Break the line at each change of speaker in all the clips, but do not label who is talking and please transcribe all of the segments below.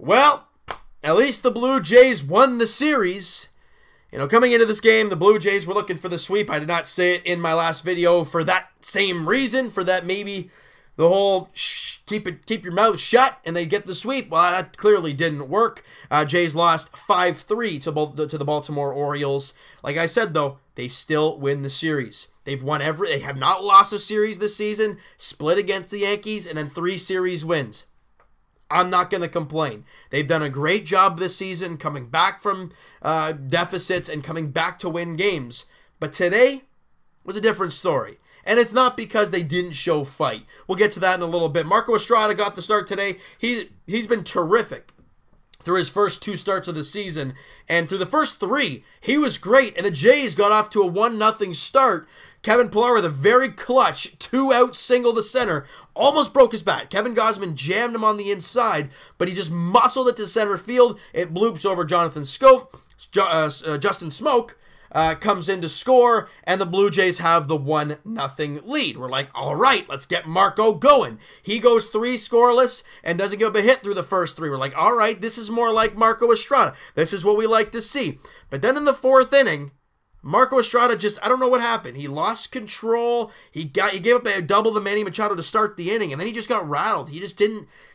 Well, at least the Blue Jays won the series. You know, coming into this game, the Blue Jays were looking for the sweep. I did not say it in my last video for that same reason, for that maybe the whole keep your mouth shut and they get the sweep. Well, that clearly didn't work. Jays lost 5-3 to the Baltimore Orioles. Like I said, though, they still win the series. They've won they have not lost a series this season, split against the Yankees, and then 3 series wins. I'm not going to complain. They've done a great job this season coming back from deficits and coming back to win games. But today was a different story. And it's not because they didn't show fight. We'll get to that in a little bit. Marco Estrada got the start today. He's been terrific through his first 2 starts of the season. And through the first 3, he was great. And the Jays got off to a 1-0 start. Kevin Pillar with a very clutch 2-out single to center. Almost broke his bat. Kevin Gausman jammed him on the inside, but he just muscled it to center field. It bloops over Jonathan Scope. Justin Smoke comes in to score, and the Blue Jays have the 1-0 lead. We're like, all right, let's get Marco going. He goes 3 scoreless and doesn't give up a hit through the first 3. We're like, all right, this is more like Marco Estrada. This is what we like to see. But then in the 4th inning, Marco Estrada I don't know what happened. He lost control. He gave up a double to Manny Machado to start the inning, and then he just got rattled. He just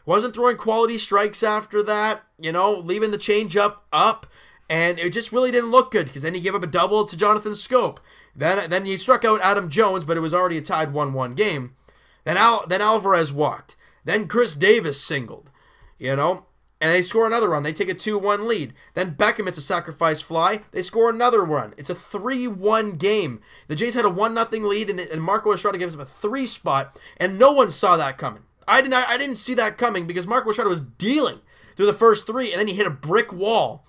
wasn't throwing quality strikes after that, you know, leaving the changeup up, and it just really didn't look good because then he gave up a double to Jonathan Scope. Then he struck out Adam Jones, but it was already a tied 1-1 game. Then Alvarez walked. Then Chris Davis singled, you know. And they score another run. They take a 2-1 lead. Then Beckham hits a sacrifice fly. They score another run. It's a 3-1 game. The Jays had a 1-0 lead, and Marco Estrada gives them a 3 spot, and no one saw that coming. I didn't see that coming because Marco Estrada was dealing through the first 3, and then he hit a brick wall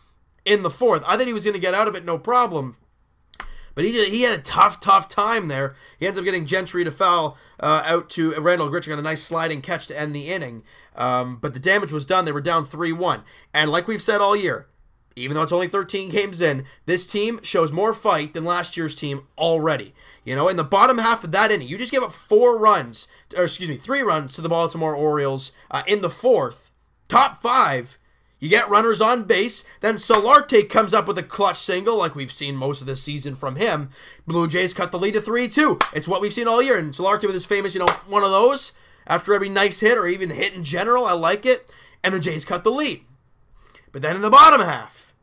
in the 4th. I thought he was going to get out of it no problem. But he had a tough time there. He ends up getting Gentry to foul out to Randall Grichuk on a nice sliding catch to end the inning. But the damage was done. They were down 3-1. And like we've said all year, even though it's only 13 games in, this team shows more fight than last year's team already. You know, in the bottom half of that inning, you just gave up 3 runs to the Baltimore Orioles in the 4th. Top 5. You get runners on base, then Solarte comes up with a clutch single, like we've seen most of this season from him. Blue Jays cut the lead to 3-2. It's what we've seen all year, and Solarte with his famous, you know, one of those after every nice hit, or even hit in general, I like it, and the Jays cut the lead. But then in the bottom half,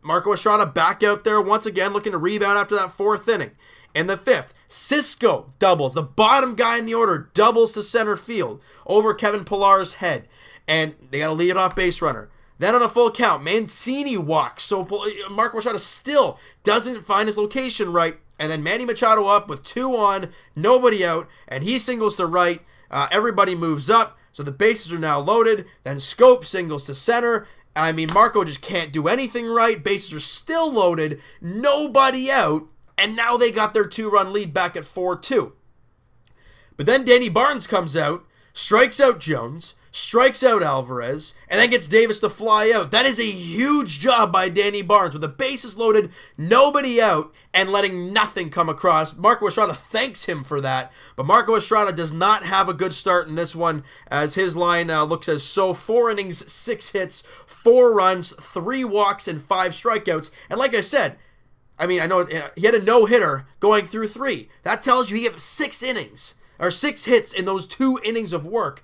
Marco Estrada back out there once again, looking to rebound after that 4th inning. In the 5th, Cisco doubles. The bottom guy in the order doubles to center field over Kevin Pillar's head. And they got a lead-off base runner. Then on a full count, Mancini walks. So Marco Estrada still doesn't find his location right. And then Manny Machado up with 2 on, nobody out, and he singles to right. Everybody moves up, so the bases are now loaded. Then Scope singles to center. I mean, Marco just can't do anything right. Bases are still loaded, nobody out, and now they got their 2-run lead back at 4-2. But then Danny Barnes comes out, strikes out Jones, strikes out Alvarez, and then gets Davis to fly out. That is a huge job by Danny Barnes with the bases loaded, nobody out, and letting nothing come across. Marco Estrada thanks him for that, but Marco Estrada does not have a good start in this one, as his line looks as so: 4 innings, 6 hits, 4 runs, 3 walks, and 5 strikeouts. And like I said, I mean, I know he had a no-hitter going through 3. That tells you he gave 6 innings. Or 6 hits in those 2 innings of work.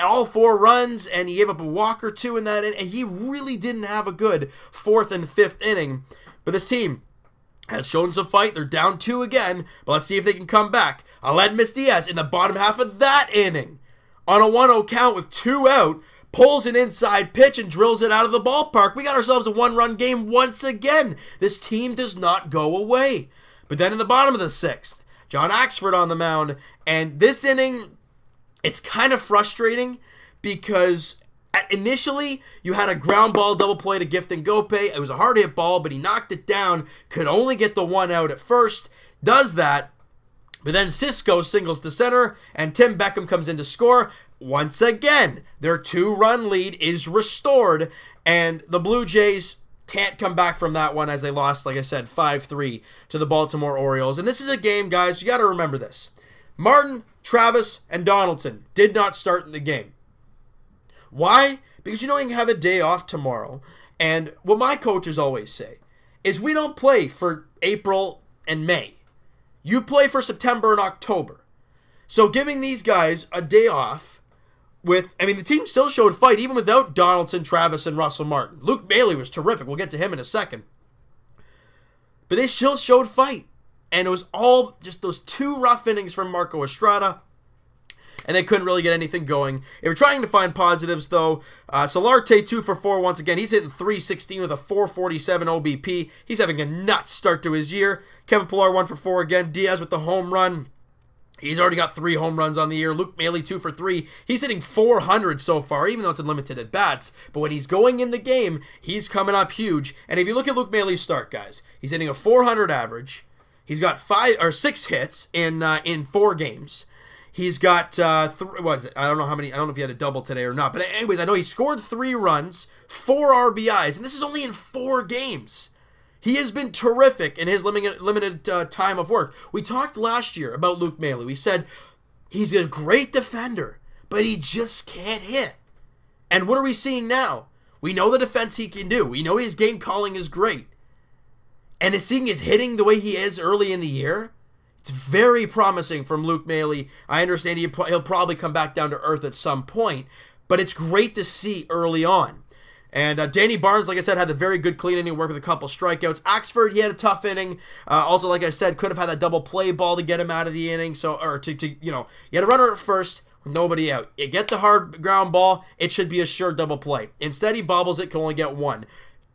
All 4 runs, and he gave up a walk or 2 in that inning. And he really didn't have a good 4th and 5th inning. But this team has shown some fight. They're down 2 again, but let's see if they can come back. Aledmys Diaz in the bottom half of that inning, on a 1-0 count with 2 out, pulls an inside pitch and drills it out of the ballpark. We got ourselves a 1-run game once again. This team does not go away. But then in the bottom of the 6th, John Axford on the mound, and this inning, it's kind of frustrating because initially you had a ground ball double play to Gifton Gope. It was a hard hit ball, but he knocked it down, could only get the 1 out at first, does that, but then Cisco singles to center, and Tim Beckham comes in to score. Once again, their 2-run lead is restored, and the Blue Jays can't come back from that one as they lost, like I said, 5-3 to the Baltimore Orioles. And this is a game, guys, you got to remember this. Martin, Travis, and Donaldson did not start in the game. Why? Because you know you can have a day off tomorrow. And what my coaches always say is we don't play for April and May. You play for September and October. So giving these guys a day off with, I mean, the team still showed fight even without Donaldson, Travis, and Russell Martin. Luke Bailey was terrific. We'll get to him in a second. But they still showed fight. And it was all just those 2 rough innings from Marco Estrada. And they couldn't really get anything going. They were trying to find positives, though. Solarte, 2 for 4 once again. He's hitting .316 with a .447 OBP. He's having a nuts start to his year. Kevin Pillar, 1 for 4 again. Diaz with the home run. He's already got 3 home runs on the year. Luke Bailey, 2 for 3. He's hitting .400 so far, even though it's in limited at-bats. But when he's going in the game, he's coming up huge. And if you look at Luke Bailey's start, guys, he's hitting a .400 average. He's got 6 hits in 4 games. He's got, what is it? I don't know how many, I don't know if he had a double today or not. But anyways, I know he scored 3 runs, 4 RBIs, and this is only in 4 games. He has been terrific in his limited time of work. We talked last year about Luke Bailey. We said he's a great defender, but he just can't hit. And what are we seeing now? We know the defense he can do. We know his game calling is great. And seeing his hitting the way he is early in the year, it's very promising from Luke Bailey. I understand he'll probably come back down to earth at some point, but it's great to see early on. And Danny Barnes, like I said, had a very good clean inning work with a couple strikeouts. Axford, he had a tough inning. Also, like I said, could have had that double play ball to get him out of the inning. So, you had a runner at first with nobody out. You get the hard ground ball, it should be a sure double play. Instead, he bobbles it, can only get 1.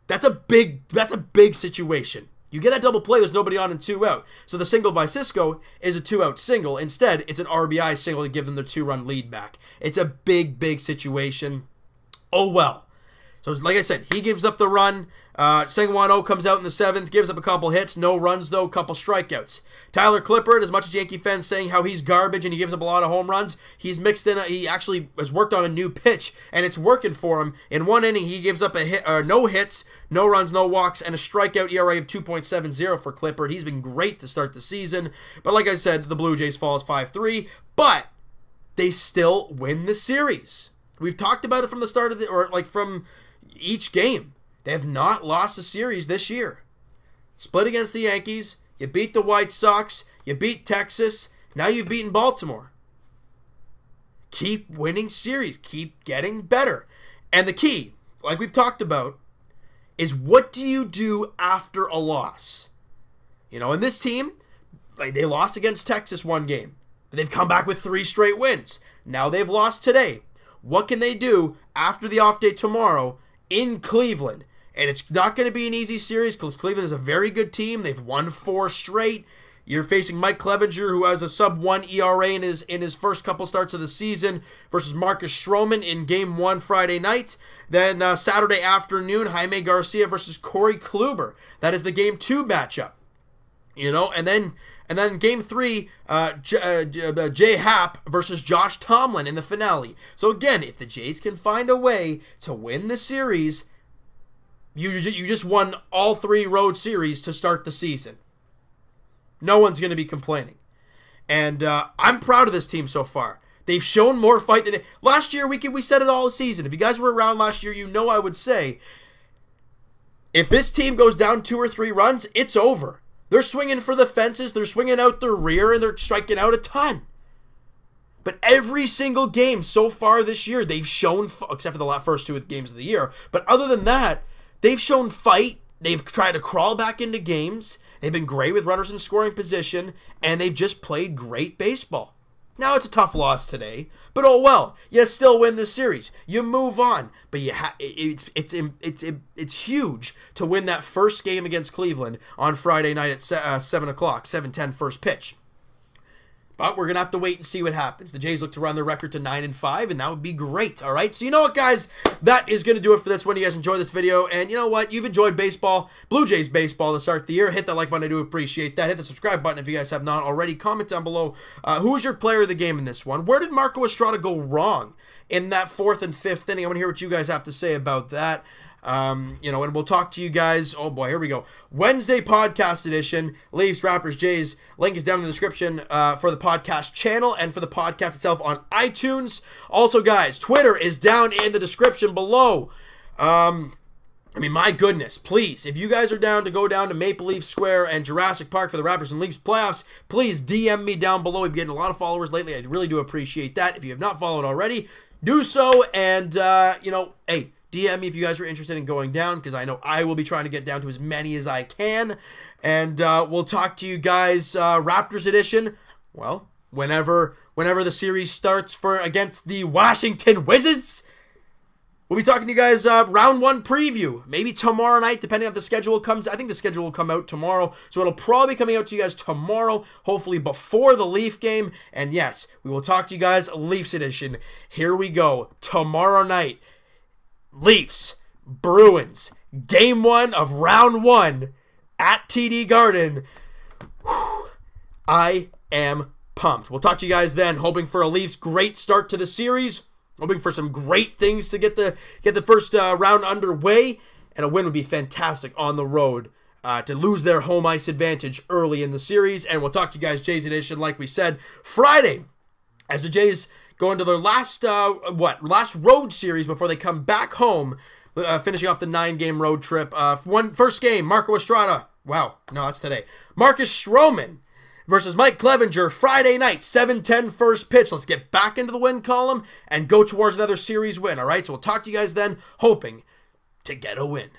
That's a big situation. You get that double play, there's nobody on and 2 out. So the single by Cisco is a 2-out single. Instead, it's an RBI single to give them their 2-run lead back. It's a big situation. Oh well. So like I said, he gives up the run. Sengwon-Oh comes out in the 7th, gives up a couple hits, no runs though, couple strikeouts. Tyler Clippard, as much as Yankee fans saying how he's garbage and he gives up a lot of home runs, he's mixed in. He actually has worked on a new pitch and it's working for him. In 1 inning, he gives up no hits, no runs, no walks, and a strikeout ERA of 2.70 for Clippard. He's been great to start the season. But like I said, the Blue Jays falls 5-3, but they still win the series. We've talked about it from the start of from each game. They have not lost a series this year. Split against the Yankees. You beat the White Sox. You beat Texas. Now you've beaten Baltimore. Keep winning series. Keep getting better. And the key, like we've talked about, is what do you do after a loss? You know, in this team, they lost against Texas 1 game. But they've come back with 3 straight wins. Now they've lost today. What can they do after the off day tomorrow in Cleveland? And it's not going to be an easy series because Cleveland is a very good team. They've won 4 straight. You're facing Mike Clevenger, who has a sub-1 ERA in his first couple starts of the season, versus Marcus Stroman in Game 1 Friday night. Then Saturday afternoon, Jaime Garcia versus Corey Kluber. That is the Game 2 matchup. You know, and then Game 3, Jay Happ versus Josh Tomlin in the finale. So again, if the Jays can find a way to win the series, you just won all 3 road series to start the season. No one's going to be complaining. And I'm proud of this team so far. They've shown more fight than last year. We said it all season. If you guys were around last year, you know I would say, if this team goes down 2 or 3 runs, it's over. They're swinging for the fences. They're swinging out the rear, and they're striking out a ton. But every single game so far this year, they've shown, except for the first 2 games of the year, but other than that, they've shown fight. They've tried to crawl back into games. They've been great with runners in scoring position, and they've just played great baseball. Now it's a tough loss today, but oh well. You still win the series. You move on, but it's huge to win that first game against Cleveland on Friday night at 7 o'clock, 7:10 first pitch. But we're going to have to wait and see what happens. The Jays look to run their record to 9-5, and that would be great, all right? So you know what, guys? That is going to do it for this one. You guys enjoyed this video, and you know what? You've enjoyed baseball, Blue Jays baseball to start the year. Hit that like button. I do appreciate that. Hit the subscribe button if you guys have not already. Comment down below. Who was your player of the game in this one? Where did Marco Estrada go wrong in that 4th and 5th inning? I want to hear what you guys have to say about that. You know, and we'll talk to you guys. Oh boy, here we go. Wednesday podcast edition, Leafs, Raptors, Jays. Link is down in the description for the podcast channel and for the podcast itself on iTunes. Also, guys, Twitter is down in the description below. I mean, my goodness, please, if you guys are down to go down to Maple Leaf Square and Jurassic Park for the Raptors and Leafs playoffs, please DM me down below. We've been getting a lot of followers lately. I really do appreciate that. If you have not followed already, do so. And, you know, hey, DM me if you guys are interested in going down, because I know I will be trying to get down to as many as I can. And we'll talk to you guys, Raptors edition, well, whenever the series starts against the Washington Wizards. We'll be talking to you guys round one preview, maybe tomorrow night, depending on if the schedule comes. I think the schedule will come out tomorrow, so it'll probably be coming out to you guys tomorrow, hopefully before the Leaf game. And yes, we will talk to you guys Leafs edition. Here we go, tomorrow night, Leafs, Bruins, game one of round one at TD Garden. Whew, I am pumped. We'll talk to you guys then, hoping for a Leafs great start to the series. Hoping for some great things to get the first round underway, and a win would be fantastic on the road to lose their home ice advantage early in the series. And we'll talk to you guys Jays edition, like we said, Friday, as the Jays go into their last road series before they come back home, finishing off the 9-game road trip. First game, Marco Estrada. Wow, no, that's today. Marcus Stroman versus Mike Clevenger, Friday night, 7:10 first pitch. Let's get back into the win column and go towards another series win, all right? So we'll talk to you guys then, hoping to get a win.